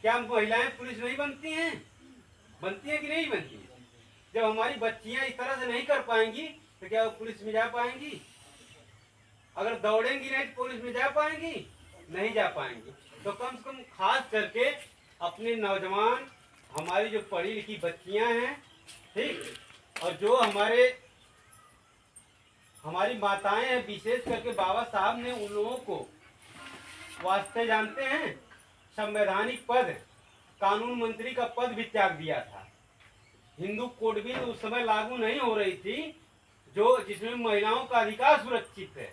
क्या महिलाएं पुलिस नहीं बनती हैं? बनती हैं कि नहीं बनती हैं? जब हमारी बच्चियां इस तरह से नहीं कर पाएंगी तो क्या वो पुलिस में जा पाएंगी? अगर दौड़ेंगी नहीं तो पुलिस में जा पाएंगी? नहीं जा पाएंगी। तो कम से कम खास करके अपने नौजवान, हमारी जो पढ़ी लिखी बच्चियां हैं, ठीक, और जो हमारी माताएं हैं, विशेष करके बाबा साहब ने उन लोगों को वास्ते जानते हैं, संवैधानिक पद, कानून मंत्री का पद भी त्याग दिया था। हिंदू कोड बिल उस समय लागू नहीं हो रही थी, जो जिसमें महिलाओं का अधिकार सुरक्षित है।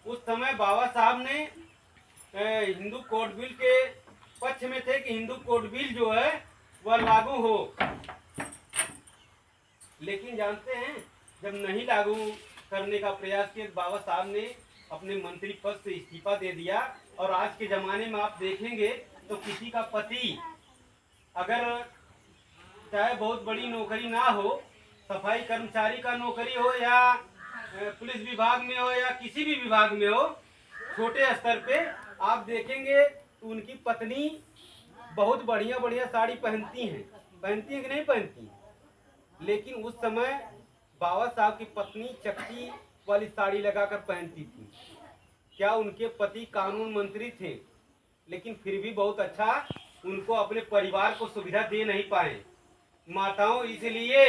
उस समय बाबा साहब ने हिंदू कोड बिल के पक्ष में थे कि हिंदू कोड बिल जो है वह लागू हो। लेकिन जानते हैं, जब नहीं लागू करने का प्रयास किया, बाबा साहब ने अपने मंत्री पद से इस्तीफा दे दिया। और आज के जमाने में आप देखेंगे तो किसी का पति अगर चाहे बहुत बड़ी नौकरी ना हो, सफाई कर्मचारी का नौकरी हो या पुलिस विभाग में हो या किसी भी विभाग में हो, छोटे स्तर पे आप देखेंगे तो उनकी पत्नी बहुत बढ़िया बढ़िया साड़ी पहनती हैं कि नहीं पहनती? लेकिन उस समय बाबा साहब की पत्नी चक्की वाली साड़ी लगाकर पहनती थी। क्या उनके पति कानून मंत्री थे, लेकिन फिर भी बहुत अच्छा उनको अपने परिवार को सुविधा दे नहीं पाए। माताओं, इसलिए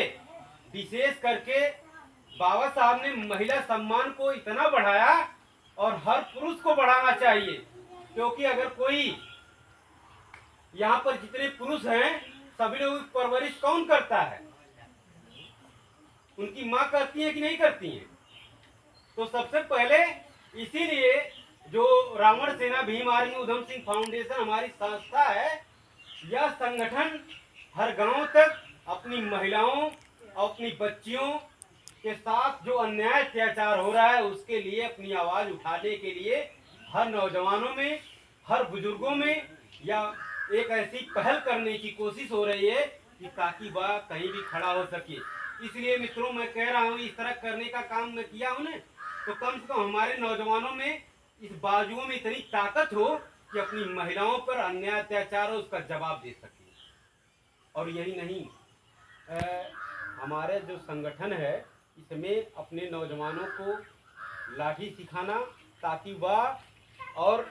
विशेष करके बाबा साहब ने महिला सम्मान को इतना बढ़ाया, और हर पुरुष को बढ़ाना चाहिए, क्योंकि अगर कोई यहाँ पर जितने पुरुष हैं सभी लोगों की परवरिश कौन करता है? उनकी माँ करती है कि नहीं करती है? तो सबसे पहले इसीलिए जो रावण सेना भीम आर्मी उधम सिंह फाउंडेशन हमारी संस्था है, यह संगठन हर गांव तक अपनी महिलाओं और अपनी बच्चियों के साथ जो अन्याय अत्याचार हो रहा है उसके लिए अपनी आवाज उठाने के लिए हर नौजवानों में, हर बुजुर्गों में या एक ऐसी पहल करने की कोशिश हो रही है कि ताकि वह कहीं भी खड़ा हो सके। इसलिए मित्रों, मैं कह रहा हूँ इस तरह करने का काम मैं किया हूँ ना, तो कम से कम हमारे नौजवानों में इस बाजुओं में इतनी ताकत हो कि अपनी महिलाओं पर अन्याय अत्याचार हो उसका जवाब दे सके। और यही नहीं, हमारे जो संगठन है इसमें अपने नौजवानों को लाठी सिखाना, ताकि वह और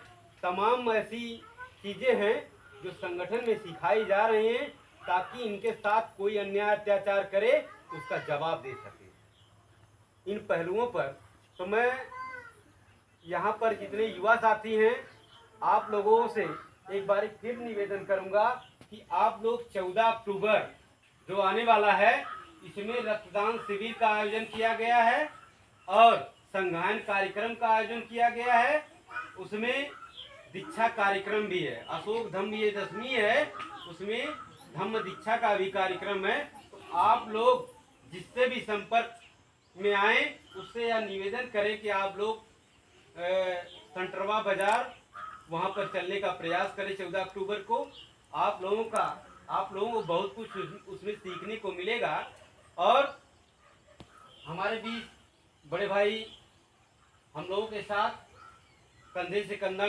तमाम ऐसी चीज़ें हैं जो संगठन में सिखाई जा रही हैं, ताकि इनके साथ कोई अन्याय अत्याचार करे उसका जवाब दे सके। इन पहलुओं पर तो मैं यहाँ पर जितने युवा साथी हैं, आप लोगों से एक बार फिर निवेदन करूँगा कि आप लोग 14 अक्टूबर जो आने वाला है, इसमें रक्तदान शिविर का आयोजन किया गया है और संज्ञान कार्यक्रम का आयोजन किया गया है। उसमें दीक्षा कार्यक्रम भी है, अशोक धम्म ये 10वीं है, उसमें धम्म दीक्षा का भी कार्यक्रम है। तो आप लोग जिससे भी संपर्क में आए उससे यह निवेदन करें कि आप लोग संटरवा बाजार वहाँ पर चलने का प्रयास करें 14 अक्टूबर को। आप लोगों को बहुत कुछ उसमें सीखने को मिलेगा। और हमारे बीच बड़े भाई हम लोगों के साथ कंधे से कंधा